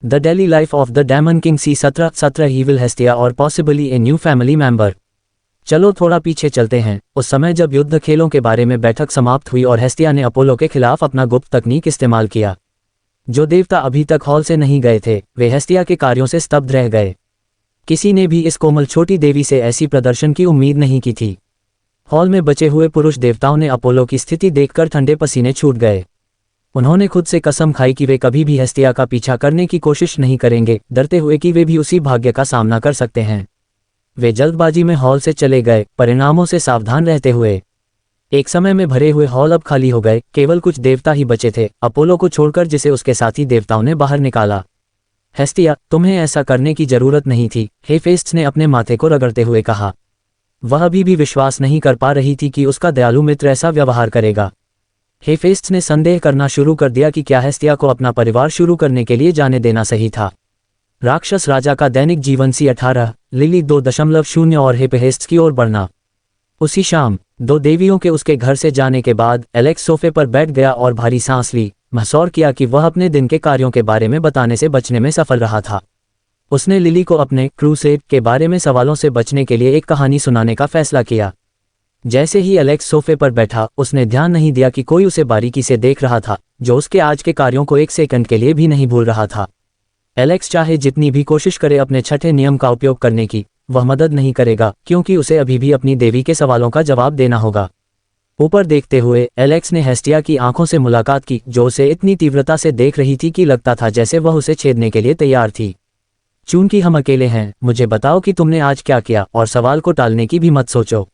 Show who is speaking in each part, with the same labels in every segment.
Speaker 1: The daily life of the demon king C 17 evil Hestia और possibly a new family member. चलो थोड़ा पीछे चलते हैं, उस समय जब युद्ध खेलों के बारे में बैठक समाप्त हुई और हेस्टिया ने अपोलो के खिलाफ अपना गुप्त तकनीक इस्तेमाल किया। जो देवता अभी तक हॉल से नहीं गए थे वे हेस्टिया के कार्यों से स्तब्ध रह गए। किसी ने भी इस कोमल छोटी देवी से ऐसी प्रदर्शन की उम्मीद नहीं की थी। हॉल में बचे हुए पुरुष देवताओं ने अपोलो की स्थिति देखकर ठंडे पसीने छूट गए। उन्होंने खुद से कसम खाई कि वे कभी भी हेस्टिया का पीछा करने की कोशिश नहीं करेंगे, डरते हुए कि वे भी उसी भाग्य का सामना कर सकते हैं। वे जल्दबाजी में हॉल से चले गए, परिणामों से सावधान रहते हुए। एक समय में भरे हुए हॉल अब खाली हो गए, केवल कुछ देवता ही बचे थे, अपोलो को छोड़कर, जिसे उसके साथी देवताओं ने बाहर निकाला। हेस्टिया, तुम्हें ऐसा करने की जरूरत नहीं थी, हेफेस्टस ने अपने माथे को रगड़ते हुए कहा। वह अभी भी विश्वास नहीं कर पा रही थी कि उसका दयालु मित्र ऐसा व्यवहार करेगा। हेफेस्टस ने संदेह करना शुरू कर दिया कि क्या हेस्टिया को अपना परिवार शुरू करने के लिए जाने देना सही था। राक्षस राजा का दैनिक जीवन सी 18, लिली 2.0 और हेफेस्टस की ओर बढ़ना। उसी शाम दो देवियों के उसके घर से जाने के बाद एलेक्स सोफे पर बैठ गया और भारी सांस ली, महसूस किया कि वह अपने दिन के कार्यों के बारे में बताने से बचने में सफल रहा था। उसने लिली को अपने क्रूसेड के बारे में सवालों से बचने के लिए एक कहानी सुनाने का फैसला किया। जैसे ही एलेक्स सोफे पर बैठा, उसने ध्यान नहीं दिया कि कोई उसे बारीकी से देख रहा था, जो उसके आज के कार्यों को एक सेकंड के लिए भी नहीं भूल रहा था। एलेक्स चाहे जितनी भी कोशिश करे अपने छठे नियम का उपयोग करने की, वह मदद नहीं करेगा, क्योंकि उसे अभी भी अपनी देवी के सवालों का जवाब देना होगा। ऊपर देखते हुए एलेक्स ने हेस्टिया की आंखों से मुलाकात की, जो उसे इतनी तीव्रता से देख रही थी कि लगता था जैसे वह उसे छेदने के लिए तैयार थी। चूंकि हम अकेले हैं, मुझे बताओ कि तुमने आज क्या किया, और सवाल को टालने की भी मत सोचो।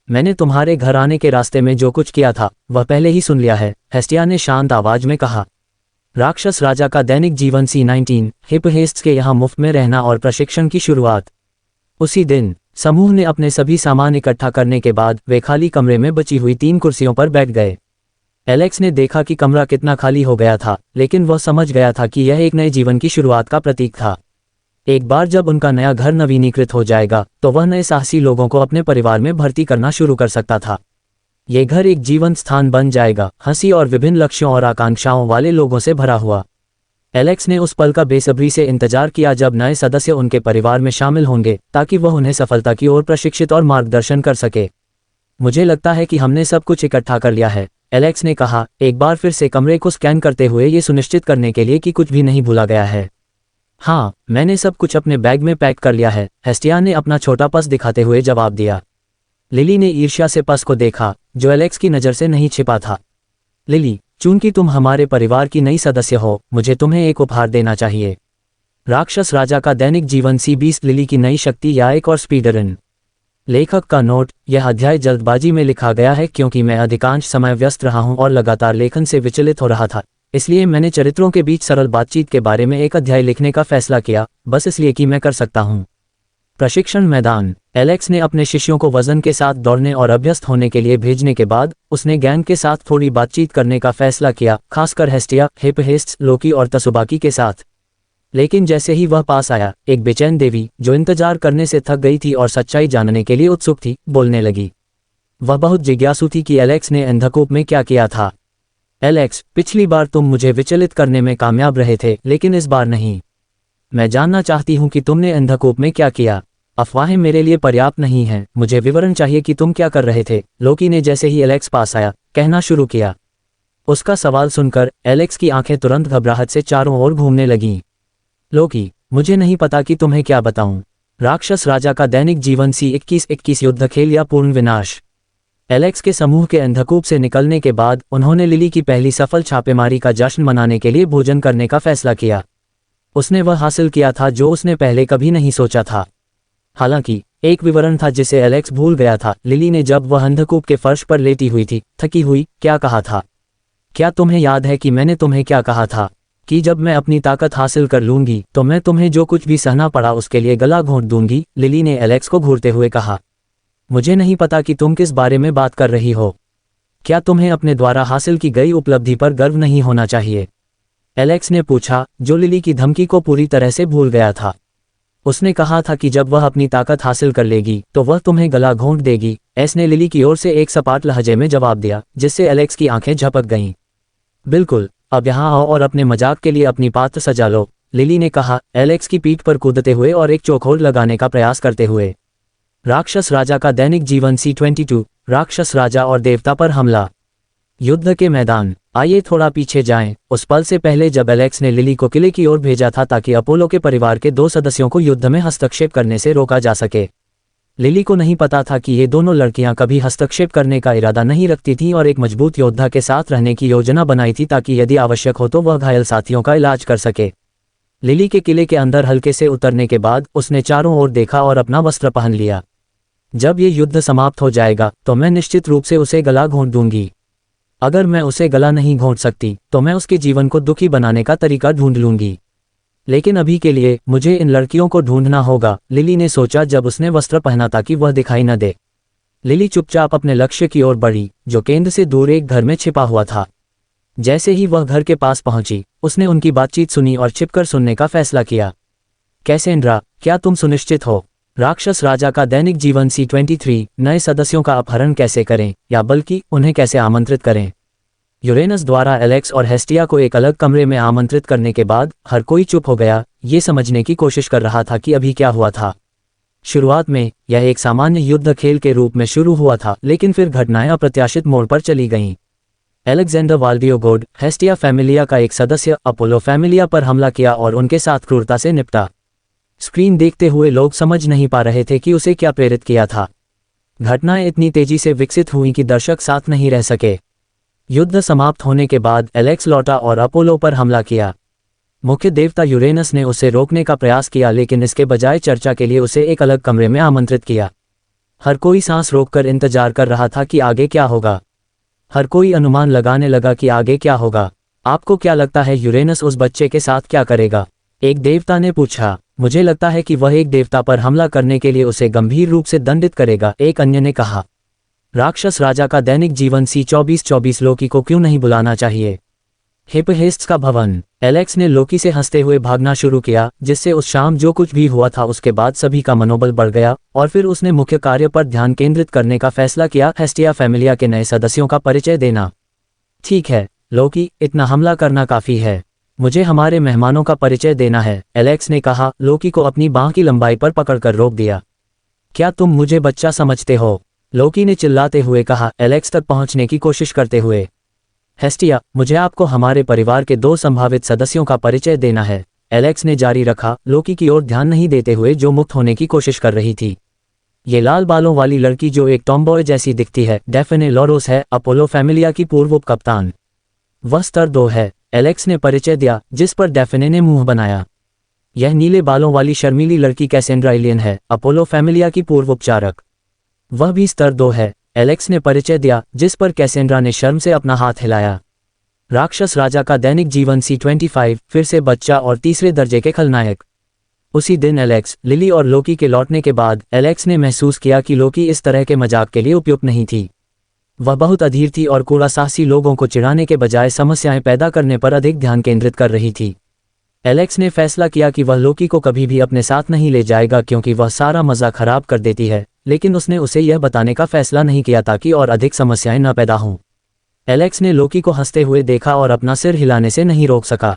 Speaker 1: मैंने तुम्हारे घर आने के रास्ते में जो कुछ किया था वह पहले ही सुन लिया है, हेस्टिया ने शांत आवाज में कहा। राक्षस राजा का दैनिक जीवन सी 19, हेफेस्टस के यहाँ मुफ्त में रहना और प्रशिक्षण की शुरुआत। उसी दिन समूह ने अपने सभी सामान इकट्ठा करने के बाद वे खाली कमरे में बची हुई 3 कुर्सियों पर बैठ गए। एलेक्स ने देखा कि कमरा कितना खाली हो गया था, लेकिन वह समझ गया था कि यह एक नए जीवन की शुरुआत का प्रतीक था। एक बार जब उनका नया घर नवीनीकृत हो जाएगा, तो वह नए साहसी लोगों को अपने परिवार में भर्ती करना शुरू कर सकता था। ये घर एक जीवंत स्थान बन जाएगा, हंसी और विभिन्न लक्ष्यों और आकांक्षाओं वाले लोगों से भरा हुआ। एलेक्स ने उस पल का बेसब्री से इंतजार किया जब नए सदस्य उनके परिवार में शामिल होंगे, ताकि वह उन्हें सफलता की ओर प्रशिक्षित और मार्गदर्शन कर सके। मुझे लगता है कि हमने सब कुछ इकट्ठा कर लिया है, एलेक्स ने कहा, एक बार फिर से कमरे को स्कैन करते हुए ये सुनिश्चित करने के लिए कि कुछ भी नहीं भूला गया है। हाँ, मैंने सब कुछ अपने बैग में पैक कर लिया है, हेस्टिया ने अपना छोटा पर्स दिखाते हुए जवाब दिया। लिली ने ईर्ष्या से पर्स को देखा, जो एलेक्स की नज़र से नहीं छिपा था। लिली, चूंकि तुम हमारे परिवार की नई सदस्य हो, मुझे तुम्हें एक उपहार देना चाहिए। राक्षस राजा का दैनिक जीवन सी 20, लिली की नई शक्ति या एक और स्पीडरन। लेखक का नोट, यह अध्याय जल्दबाजी में लिखा गया है क्योंकि मैं अधिकांश समय व्यस्त रहा हूं और लगातार लेखन से विचलित हो रहा था, इसलिए मैंने चरित्रों के बीच सरल बातचीत के बारे में एक अध्याय लिखने का फैसला किया, बस इसलिए कि मैं कर सकता हूं। प्रशिक्षण मैदान। एलेक्स ने अपने शिष्यों को वजन के साथ दौड़ने और अभ्यस्त होने के लिए भेजने के बाद उसने गैंग के साथ थोड़ी बातचीत करने का फैसला किया, खासकर हेस्टिया, हेफेस्टस, लोकी और तसुबाकी के साथ। लेकिन जैसे ही वह पास आया, एक बेचैन देवी, जो इंतजार करने से थक गई थी और सच्चाई जानने के लिए उत्सुक थी, बोलने लगी। वह बहुत जिज्ञासु थी कि एलेक्स ने अंधकूप में क्या किया था। एलेक्स, पिछली बार तुम मुझे विचलित करने में कामयाब रहे थे, लेकिन इस बार नहीं। मैं जानना चाहती हूं कि तुमने अंधकूप में क्या किया। अफवाहें मेरे लिए पर्याप्त नहीं हैं, मुझे विवरण चाहिए कि तुम क्या कर रहे थे, लोकी ने जैसे ही एलेक्स पास आया, कहना शुरू किया। उसका सवाल सुनकर एलेक्स की आंखें तुरंत घबराहट से चारों ओर घूमने लगीं। लोकी, मुझे नहीं पता कि तुम्हें क्या बताऊं। राक्षस राजा का दैनिक जीवन सी 21 युद्ध खेल या पूर्ण विनाश। एलेक्स के समूह के अंधकूप से निकलने के बाद उन्होंने लिली की पहली सफल छापेमारी का जश्न मनाने के लिए भोजन करने का फैसला किया। उसने वह हासिल किया था जो उसने पहले कभी नहीं सोचा था। हालांकि एक विवरण था जिसे एलेक्स भूल गया था। लिली ने जब वह अंधकूप के फर्श पर लेटी हुई थी, थकी हुई, क्या कहा था? क्या तुम्हें याद है कि मैंने तुम्हें क्या कहा था कि जब मैं अपनी ताकत हासिल कर लूंगी तो मैं तुम्हें जो कुछ भी सहना पड़ा उसके लिए गला घोंट दूंगी? लिली ने एलेक्स को घूरते हुए कहा। मुझे नहीं पता कि तुम किस बारे में बात कर रही हो। क्या तुम्हें अपने द्वारा हासिल की गई उपलब्धि पर गर्व नहीं होना चाहिए? एलेक्स ने पूछा, जो लिली की धमकी को पूरी तरह से भूल गया था। उसने कहा था कि जब वह अपनी ताकत हासिल कर लेगी तो वह तुम्हें गला घोंट देगी। एस ने लिली की ओर से एक सपाट लहजे में जवाब दिया, जिससे एलेक्स की आंखें झपक गईं। बिल्कुल, अब यहाँ आओ और अपने मजाक के लिए अपनी पात्र सजा लो। लिली ने कहा, एलेक्स की पीठ पर कूदते हुए और एक चौखोर लगाने का प्रयास करते हुए। राक्षस राजा का दैनिक जीवन C22, राक्षस राजा और देवता पर हमला। युद्ध के मैदान। आइए थोड़ा पीछे जाएं, उस पल से पहले जब एलेक्स ने लिली को किले की ओर भेजा था ताकि अपोलो के परिवार के 2 सदस्यों को युद्ध में हस्तक्षेप करने से रोका जा सके। लिली को नहीं पता था कि ये दोनों लड़कियां कभी हस्तक्षेप करने का इरादा नहीं रखती थीं और एक मजबूत योद्धा के साथ रहने की योजना बनाई थी ताकि यदि आवश्यक हो तो वह घायल साथियों का इलाज कर सके। लिली के किले के अंदर हल्के से उतरने के बाद उसने चारों ओर देखा और अपना वस्त्र पहन लिया। जब ये युद्ध समाप्त हो जाएगा तो मैं निश्चित रूप से उसे गला घोंट दूंगी। अगर मैं उसे गला नहीं घोंट सकती तो मैं उसके जीवन को दुखी बनाने का तरीका ढूंढ लूंगी। लेकिन अभी के लिए मुझे इन लड़कियों को ढूंढना होगा, लिली ने सोचा जब उसने वस्त्र पहना ताकि वह दिखाई न दे। लिली चुपचाप अपने लक्ष्य की ओर बढ़ी, जो केंद्र से दूर एक घर में छिपा हुआ था। जैसे ही वह घर के पास पहुंची, उसने उनकी बातचीत सुनी और छिपकर सुनने का फैसला किया। कैसेंड्रा, क्या तुम सुनिश्चित हो? राक्षस राजा का दैनिक जीवन C23, नए सदस्यों का अपहरण कैसे करें, या बल्कि उन्हें कैसे आमंत्रित करें? यूरेनस द्वारा एलेक्स और हेस्टिया को एक अलग कमरे में आमंत्रित करने के बाद हर कोई चुप हो गया, ये समझने की कोशिश कर रहा था कि अभी क्या हुआ था। शुरुआत में यह एक सामान्य युद्ध खेल के रूप में शुरू हुआ था, लेकिन फिर घटनाएं अप्रत्याशित मोड़ पर चली गईं। एलेक्जेंडर वाल्डियोगोड, हेस्टिया फैमिलिया का एक सदस्य, अपोलो फैमिलिया पर हमला किया और उनके साथ क्रूरता से निपटा। स्क्रीन देखते हुए लोग समझ नहीं पा रहे थे कि उसे क्या प्रेरित किया था। घटनाएं इतनी तेजी से विकसित हुईं कि दर्शक साथ नहीं रह सके। युद्ध समाप्त होने के बाद एलेक्स लौटा और अपोलो पर हमला किया। मुख्य देवता यूरेनस ने उसे रोकने का प्रयास किया, लेकिन इसके बजाय चर्चा के लिए उसे एक अलग कमरे में आमंत्रित किया। हर कोई सांस रोककर इंतजार कर रहा था कि आगे क्या होगा। हर कोई अनुमान लगाने लगा कि आगे क्या होगा। आपको क्या लगता है यूरेनस उस बच्चे के साथ क्या करेगा? एक देवता ने पूछा। मुझे लगता है कि वह एक देवता पर हमला करने के लिए उसे गंभीर रूप से दंडित करेगा, एक अन्य ने कहा। राक्षस राजा का दैनिक जीवन C24, लोकी को क्यों नहीं बुलाना चाहिए? हिपहेस्ट्स का भवन। एलेक्स ने लोकी से हंसते हुए भागना शुरू किया, जिससे उस शाम जो कुछ भी हुआ था उसके बाद सभी का मनोबल बढ़ गया और फिर उसने मुख्य कार्य पर ध्यान केंद्रित करने का फैसला किया, हेस्टिया फैमिलिया के नए सदस्यों का परिचय देना। ठीक है लोकी, इतना हमला करना काफी है। मुझे हमारे मेहमानों का परिचय देना है, एलेक्स ने कहा, लोकी को अपनी बांह की लंबाई पर पकड़कर रोक दिया। क्या तुम मुझे बच्चा समझते हो? लोकी ने चिल्लाते हुए कहा, एलेक्स तक पहुंचने की कोशिश करते हुए। हेस्टिया, मुझे आपको हमारे परिवार के 2 संभावित सदस्यों का परिचय देना है, एलेक्स ने जारी रखा, लोकी की ओर ध्यान नहीं देते हुए जो मुक्त होने की कोशिश कर रही थी। ये लाल बालों वाली लड़की जो एक टॉम्बॉय जैसी दिखती है, डेफिने लोरोस है, अपोलो फैमिलिया की पूर्व उप कप्तान। वह स्तर 2 है, एलेक्स ने परिचय दिया, जिस पर डेफिने ने मुंह बनाया। यह नीले बालों वाली शर्मीली लड़की कैसेंड्रा एलियन है, अपोलो फैमिलिया की पूर्व उपचारक। वह भी स्तर 2 है, एलेक्स ने परिचय दिया, जिस पर कैसेंड्रा ने शर्म से अपना हाथ हिलाया। राक्षस राजा का दैनिक जीवन C25, फिर से बच्चा और तीसरे दर्जे के खलनायक। उसी दिन एलेक्स, लिली और लोकी के लौटने के बाद एलेक्स ने महसूस किया कि लोकी इस तरह के मजाक के लिए उपयुक्त नहीं थी। वह बहुत अधीर थी और कूड़ा साहसी लोगों को चिढ़ाने के बजाय समस्याएं पैदा करने पर अधिक ध्यान केंद्रित कर रही थी। एलेक्स ने फैसला किया कि वह लोकी को कभी भी अपने साथ नहीं ले जाएगा क्योंकि वह सारा मजा खराब कर देती है, लेकिन उसने उसे यह बताने का फैसला नहीं किया ताकि और अधिक समस्याएं न पैदा हों। एलेक्स ने लोकी को हंसते हुए देखा और अपना सिर हिलाने से नहीं रोक सका।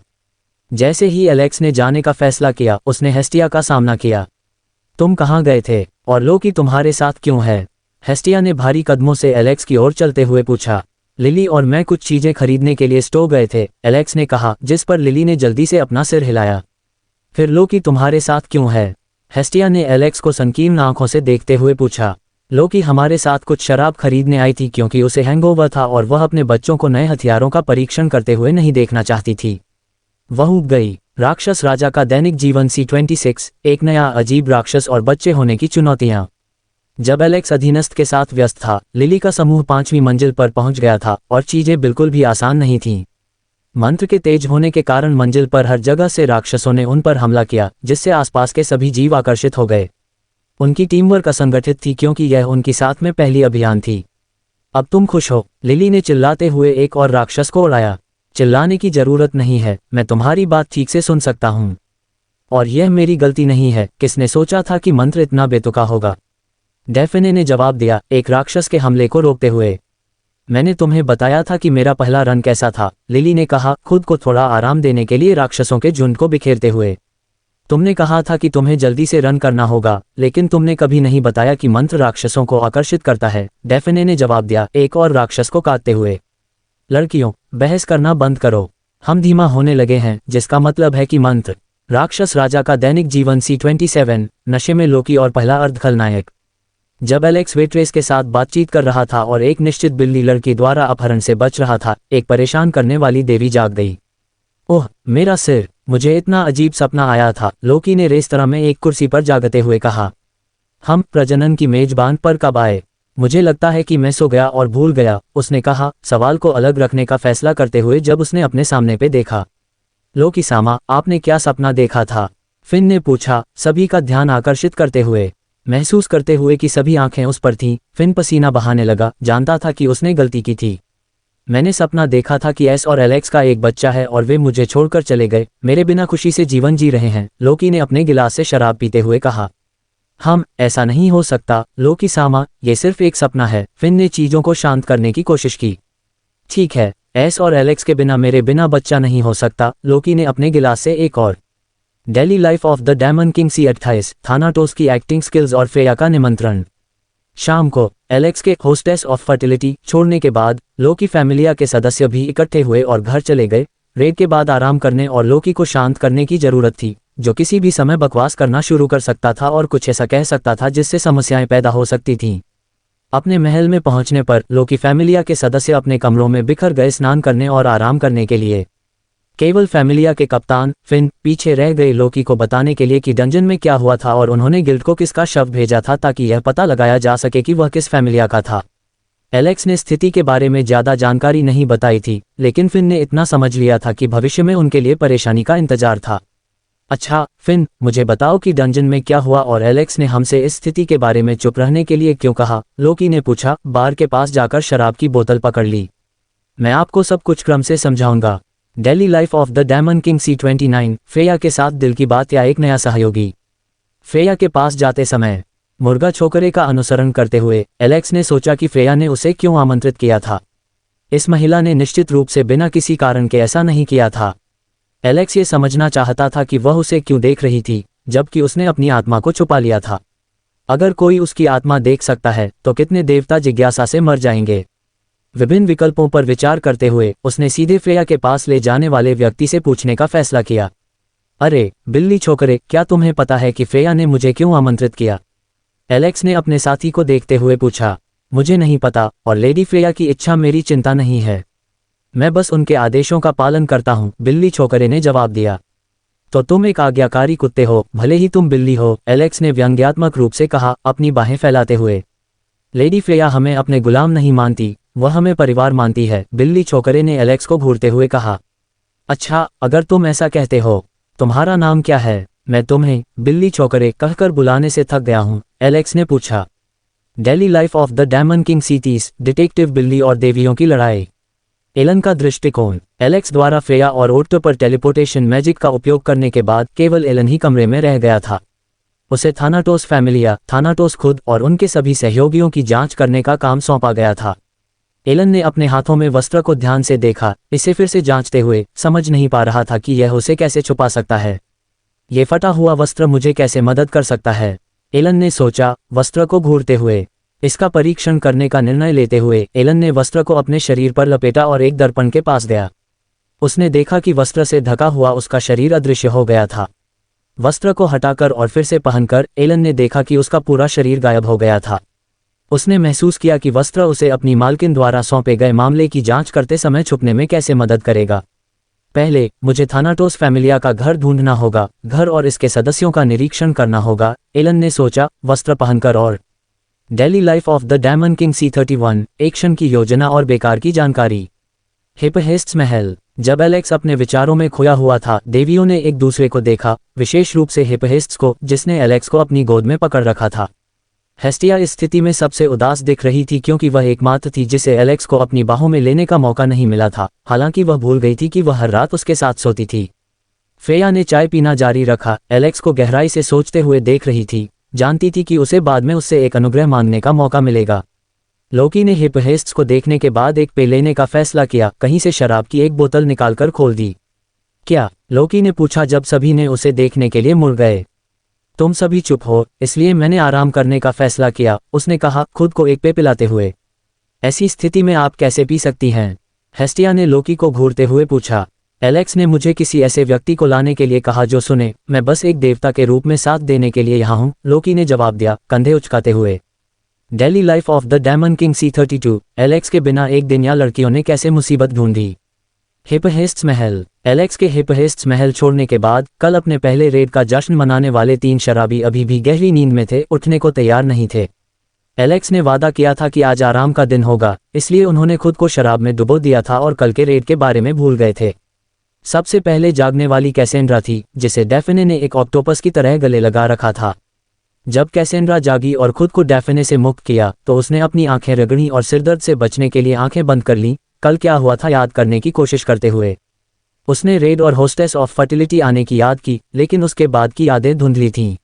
Speaker 1: जैसे ही एलेक्स ने जाने का फैसला किया, उसने हेस्टिया का सामना किया। तुम कहाँ गए थे और लोकी तुम्हारे साथ क्यों है? हेस्टिया ने भारी कदमों से एलेक्स की ओर चलते हुए पूछा। लिली और मैं कुछ चीजें खरीदने के लिए स्टोर गए थे, एलेक्स ने कहा, जिस पर लिली ने जल्दी से अपना सिर हिलाया। फिर लोकी तुम्हारे साथ क्यों है? हेस्टिया ने एलेक्स को संकीर्ण आंखों से देखते हुए पूछा। लोकी हमारे साथ कुछ शराब खरीदने आई थी क्योंकि उसे हैंगओवर था और वह अपने बच्चों को नए हथियारों का परीक्षण करते हुए नहीं देखना चाहती थी। वह उब गई। राक्षस राजा का दैनिक जीवन C26, एक नया अजीब राक्षस और बच्चे होने की चुनौतियां। जब एलेक्स अधीनस्थ के साथ व्यस्त था, लिली का समूह 5वीं मंजिल पर पहुंच गया था और चीजें बिल्कुल भी आसान नहीं थीं। मंत्र के तेज होने के कारण मंजिल पर हर जगह से राक्षसों ने उन पर हमला किया, जिससे आसपास के सभी जीव आकर्षित हो गए। उनकी टीम वर्क असंगठित थी क्योंकि यह उनकी साथ में पहली अभियान थी। अब तुम खुश हो? लिली ने चिल्लाते हुए एक और राक्षस को उड़ाया। चिल्लाने की जरूरत नहीं है, मैं तुम्हारी बात ठीक से सुन सकता हूँ। और यह मेरी गलती नहीं है, किसने सोचा था कि मंत्र इतना बेतुका होगा? डेफिने ने जवाब दिया, एक राक्षस के हमले को रोकते हुए। मैंने तुम्हें बताया था कि मेरा पहला रन कैसा था, लिली ने कहा, खुद को थोड़ा आराम देने के लिए राक्षसों के झुंड को बिखेरते हुए। तुमने कहा था कि तुम्हें जल्दी से रन करना होगा, लेकिन तुमने कभी नहीं बताया कि मंत्र राक्षसों को आकर्षित करता है, डेफने ने जवाब दिया, एक और राक्षस को काटते हुए। लड़कियों, बहस करना बंद करो, हम धीमा होने लगे हैं, जिसका मतलब है कि मंत्र राक्षस राजा का दैनिक जीवन C27, नशे में लोकी और पहला अर्ध खलनायक। जब एलेक्स वेट्रेस के साथ बातचीत कर रहा था और एक निश्चित बिल्ली लड़की द्वारा अपहरण से बच रहा था, एक परेशान करने वाली देवी जाग गई। ओह मेरा सिर, मुझे इतना अजीब सपना आया था, लोकी ने रेस्तरां में एक कुर्सी पर जागते हुए कहा। हम प्रजनन की मेजबान पर कब आए? मुझे लगता है कि मैं सो गया और भूल गया, उसने कहा, सवाल को अलग रखने का फैसला करते हुए जब उसने अपने सामने पे देखा। लोकी सामा, आपने क्या सपना देखा था? फिन ने पूछा, सभी का ध्यान आकर्षित करते हुए। महसूस करते हुए कि सभी आंखें उस पर थीं, फिन पसीना बहाने लगा, जानता था कि उसने गलती की थी। मैंने सपना देखा था कि एस और एलेक्स का एक बच्चा है और वे मुझे छोड़कर चले गए, मेरे बिना खुशी से जीवन जी रहे हैं, लोकी ने अपने गिलास से शराब पीते हुए कहा। ऐसा नहीं हो सकता, लोकी सामा, ये सिर्फ एक सपना है, फिन ने चीजों को शांत करने की कोशिश की। ठीक है, एस और एलेक्स के बिना मेरे बिना बच्चा नहीं हो सकता, लोकी ने अपने गिलास से एक और। Daily life of the demon king C28, Thanatos की एक्टिंग स्किल्स और फ्रेया का निमंत्रण। शाम को एलेक्स के होस्टेस ऑफ फर्टिलिटी छोड़ने के बाद लोकी फैमिलिया के सदस्य भी इकट्ठे हुए और घर चले गए। रेड के बाद आराम करने और लोकी को शांत करने की जरूरत थी, जो किसी भी समय बकवास करना शुरू कर सकता था और कुछ ऐसा कह सकता था जिससे समस्याएं पैदा हो सकती थीं। अपने महल में पहुंचने पर लोकी फैमिलिया के सदस्य अपने कमरों में बिखर गए स्नान करने और आराम करने के लिए। केवल फैमिलिया के कप्तान फिन पीछे रह गए लोकी को बताने के लिए कि डंजन में क्या हुआ था और उन्होंने गिल्ड को किसका शव भेजा था ताकि यह पता लगाया जा सके कि वह किस फैमिलिया का था। एलेक्स ने स्थिति के बारे में ज्यादा जानकारी नहीं बताई थी, लेकिन फिन ने इतना समझ लिया था कि भविष्य में उनके लिए परेशानी का इंतजार था। अच्छा फिन, मुझे बताओ कि डंजन में क्या हुआ और एलेक्स ने हमसे इस स्थिति के बारे में चुप रहने के लिए क्यों कहा, लोकी ने पूछा। बार के पास जाकर शराब की बोतल पकड़ ली। मैं आपको सब कुछ क्रम से समझाऊंगा। Daily life of the demon king C29, Freya के साथ दिल की बात या एक नया सहयोगी। फ्रेया के पास जाते समय मुर्गा छोकरे का अनुसरण करते हुए एलेक्स ने सोचा कि फ्रेया ने उसे क्यों आमंत्रित किया था। इस महिला ने निश्चित रूप से बिना किसी कारण के ऐसा नहीं किया था। एलेक्स ये समझना चाहता था कि वह उसे क्यों देख रही थी, जबकि उसने अपनी आत्मा को छुपा लिया था। अगर कोई उसकी आत्मा देख सकता है तो कितने देवता जिज्ञासा से मर जाएंगे। विभिन्न विकल्पों पर विचार करते हुए उसने सीधे फ्रेया के पास ले जाने वाले व्यक्ति से पूछने का फैसला किया। अरे बिल्ली छोकरे, क्या तुम्हें पता है कि फ्रेया ने मुझे क्यों आमंत्रित किया? एलेक्स ने अपने साथी को देखते हुए पूछा। मुझे नहीं पता, और लेडी फ्रेया की इच्छा मेरी चिंता नहीं है, मैं बस उनके आदेशों का पालन करता हूँ, बिल्ली छोकरे ने जवाब दिया। तो तुम एक आज्ञाकारी कुत्ते हो, भले ही तुम बिल्ली हो, एलेक्स ने व्यंग्यात्मक रूप से कहा, अपनी बाहें फैलाते हुए। लेडी फ्रेया हमें अपने गुलाम नहीं मानती, वह हमें परिवार मानती है, बिल्ली छोकरे ने एलेक्स को घूरते हुए कहा। अच्छा, अगर तुम ऐसा कहते हो, तुम्हारा नाम क्या है? मैं तुम्हें बिल्ली छोकरे कहकर बुलाने से थक गया हूँ, एलेक्स ने पूछा। Daily life of the demon king C30, detective बिल्ली और देवियों की लड़ाई। एलन का दृष्टिकोण। एलेक्स द्वारा फ्रेया और ओट्टो पर टेलीपोर्टेशन मैजिक का उपयोग करने के बाद केवल एलन ही कमरे में रह गया था। उसे थानाटोस फैमिलिया, थानाटोस खुद और उनके सभी सहयोगियों की जांच करने का काम सौंपा गया था। एलन ने अपने हाथों में वस्त्र को ध्यान से देखा, इसे फिर से जांचते हुए समझ नहीं पा रहा था कि यह उसे कैसे छुपा सकता है। ये फटा हुआ वस्त्र मुझे कैसे मदद कर सकता है, एलन ने सोचा, वस्त्र को घूरते हुए। इसका परीक्षण करने का निर्णय लेते हुए एलन ने वस्त्र को अपने शरीर पर लपेटा और एक दर्पण के पास गया। उसने देखा कि वस्त्र से ढका हुआ उसका शरीर अदृश्य हो गया था। वस्त्र को हटाकर और फिर से पहनकर एलन ने देखा कि उसका पूरा शरीर गायब हो गया था। उसने महसूस किया कि वस्त्र उसे अपनी मालकिन द्वारा सौंपे गए मामले की जांच करते समय छुपने में कैसे मदद करेगा। पहले मुझे थानाटोस फैमिलिया का घर ढूंढना होगा, घर और इसके सदस्यों का निरीक्षण करना होगा, एलन ने सोचा, वस्त्र पहनकर। और daily life of the demon king C31, action की योजना और बेकार की जानकारी। हिपहेस्ट्स महल। जब एलेक्स अपने विचारों में खोया हुआ था, देवियों ने एक दूसरे को देखा, विशेष रूप से हिपहेस्ट्स को, जिसने एलेक्स को अपनी गोद में पकड़ रखा था। हेस्टिया इस स्थिति में सबसे उदास दिख रही थी क्योंकि वह एकमात्र थी जिसे एलेक्स को अपनी बाहों में लेने का मौका नहीं मिला था, हालांकि वह भूल गई थी कि वह हर रात उसके साथ सोती थी। फ्रेया ने चाय पीना जारी रखा, एलेक्स को गहराई से सोचते हुए देख रही थी, जानती थी कि उसे बाद में उससे एक अनुग्रह मांगने का मौका मिलेगा। लोकी ने हिपहेस्ट्स को देखने के बाद एक पे लेने का फैसला किया, कहीं से शराब की एक बोतल निकालकर खोल दी। क्या? लोकी ने पूछा जब सभी ने उसे देखने के लिए मुड़ गए। तुम सभी चुप हो, इसलिए मैंने आराम करने का फैसला किया, उसने कहा खुद को एक पे पिलाते हुए। ऐसी स्थिति में आप कैसे पी सकती हैं? हेस्टिया ने लोकी को घूरते हुए पूछा। एलेक्स ने मुझे किसी ऐसे व्यक्ति को लाने के लिए कहा जो सुने, मैं बस एक देवता के रूप में साथ देने के लिए यहाँ हूँ, लोकी ने जवाब दिया, कंधे उचकाते हुए। Daily life of the demon king C32। Alex के बिना एक दिन या लड़कियों ने कैसे मुसीबत ढूंढी। हिपहेस्ट्स महल। एलेक्स के हिपहेस्ट्स महल छोड़ने के बाद कल अपने पहले रेड का जश्न मनाने वाले 3 शराबी अभी भी गहरी नींद में थे, उठने को तैयार नहीं थे। एलेक्स ने वादा किया था कि आज आराम का दिन होगा, इसलिए उन्होंने खुद को शराब में डुबो दिया था और कल के रेड के बारे में भूल गए थे। सबसे पहले जागने वाली कैसेंड्रा थी, जिसे डैफने ने एक ऑक्टोपस की तरह गले लगा रखा था। जब कैसेंड्रा जागी और खुद को डैफने से मुक्त किया तो उसने अपनी आंखें रगड़ी और सिरदर्द से बचने के लिए आंखें बंद कर लीं, कल क्या हुआ था याद करने की कोशिश करते हुए। उसने रेड और होस्टेस ऑफ फर्टिलिटी आने की याद की, लेकिन उसके बाद की यादें धुंधली थीं।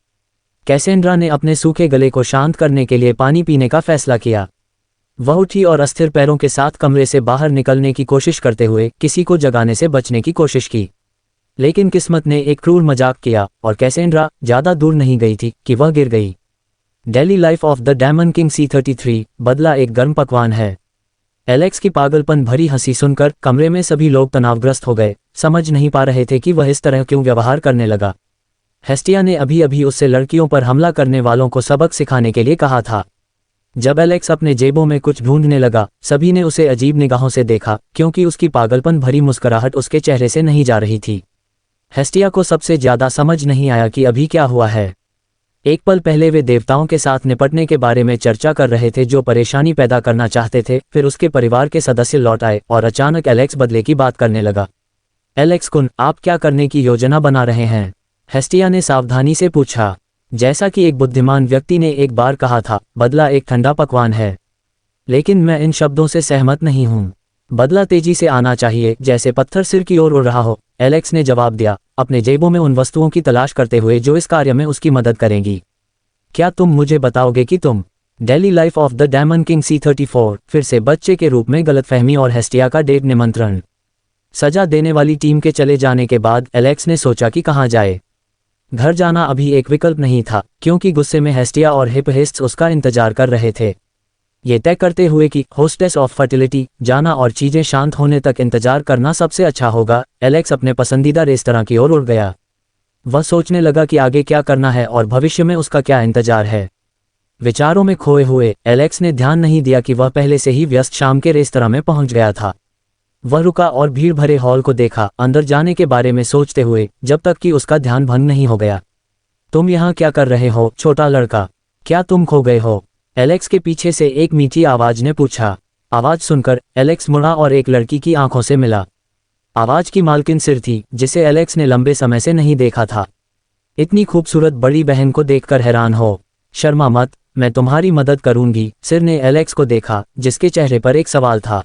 Speaker 1: कैसेंड्रा ने अपने सूखे गले को शांत करने के लिए पानी पीने का फैसला किया। वह उठी और अस्थिर पैरों के साथ कमरे से बाहर निकलने की कोशिश करते हुए किसी को जगाने से बचने की कोशिश की, लेकिन किस्मत ने एक क्रूर मजाक किया और कैसेंड्रा ज़्यादा दूर नहीं गई थी कि वह गिर गई। Daily life of the demon king C33। बदला एक गर्म पकवान है। एलेक्स की पागलपन भरी हंसी सुनकर कमरे में सभी लोग तनावग्रस्त हो गए, समझ नहीं पा रहे थे कि वह इस तरह क्यों व्यवहार करने लगा। हेस्टिया ने अभी अभी उससे लड़कियों पर हमला करने वालों को सबक सिखाने के लिए कहा था। जब एलेक्स अपने जेबों में कुछ ढूंढने लगा, सभी ने उसे अजीब निगाहों से देखा, क्योंकि उसकी पागलपन भरी मुस्कुराहट उसके चेहरे से नहीं जा रही थी। हेस्टिया को सबसे ज्यादा समझ नहीं आया कि अभी क्या हुआ है। एक पल पहले वे देवताओं के साथ निपटने के बारे में चर्चा कर रहे थे जो परेशानी पैदा करना चाहते थे, फिर उसके परिवार के सदस्य लौट आए और अचानक एलेक्स बदले की बात करने लगा। एलेक्स कुन, आप क्या करने की योजना बना रहे हैं? हेस्टिया ने सावधानी से पूछा। जैसा कि एक बुद्धिमान व्यक्ति ने एक बार कहा था, बदला एक ठंडा पकवान है। लेकिन मैं इन शब्दों से सहमत नहीं हूँ। बदला तेजी से आना चाहिए, जैसे पत्थर सिर की ओर उड़ रहा हो, एलेक्स ने जवाब दिया, अपने जेबों में उन वस्तुओं की तलाश करते हुए जो इस कार्य में उसकी मदद करेंगी। क्या तुम मुझे बताओगे कि तुम? Daily life of the demon king C34। फिर से बच्चे के रूप में गलतफहमी और हेस्टिया का डेट निमंत्रण। सजा देने वाली टीम के चले जाने के बाद एलेक्स ने सोचा कि कहाँ जाए। घर जाना अभी एक विकल्प नहीं था, क्योंकि गुस्से में हेस्टिया और हिपहेस्ट्स उसका इंतजार कर रहे थे। ये तय करते हुए कि होस्टेस ऑफ फर्टिलिटी जाना और चीजें शांत होने तक इंतजार करना सबसे अच्छा होगा, एलेक्स अपने पसंदीदा रेस्तरां की ओर उड़ गया। वह सोचने लगा कि आगे क्या करना है और भविष्य में उसका क्या इंतजार है। विचारों में खोए हुए एलेक्स ने ध्यान नहीं दिया कि वह पहले से ही व्यस्त शाम के रेस्तरां में पहुंच गया था। वह रुका और भीड़ भरे हॉल को देखा, अंदर जाने के बारे में सोचते हुए, जब तक कि उसका ध्यान भंग नहीं हो गया। तुम यहाँ क्या कर रहे हो, छोटा लड़का? क्या तुम खो गए हो? एलेक्स के पीछे से एक मीठी आवाज ने पूछा। आवाज सुनकर एलेक्स मुड़ा और एक लड़की की आंखों से मिला। आवाज की मालकिन सिर थी, जिसे एलेक्स ने लंबे समय से नहीं देखा था। इतनी खूबसूरत बड़ी बहन को देखकर हैरान हो। शर्मा मत, मैं तुम्हारी मदद करूंगी। सिर ने एलेक्स को देखा, जिसके चेहरे पर एक सवाल था।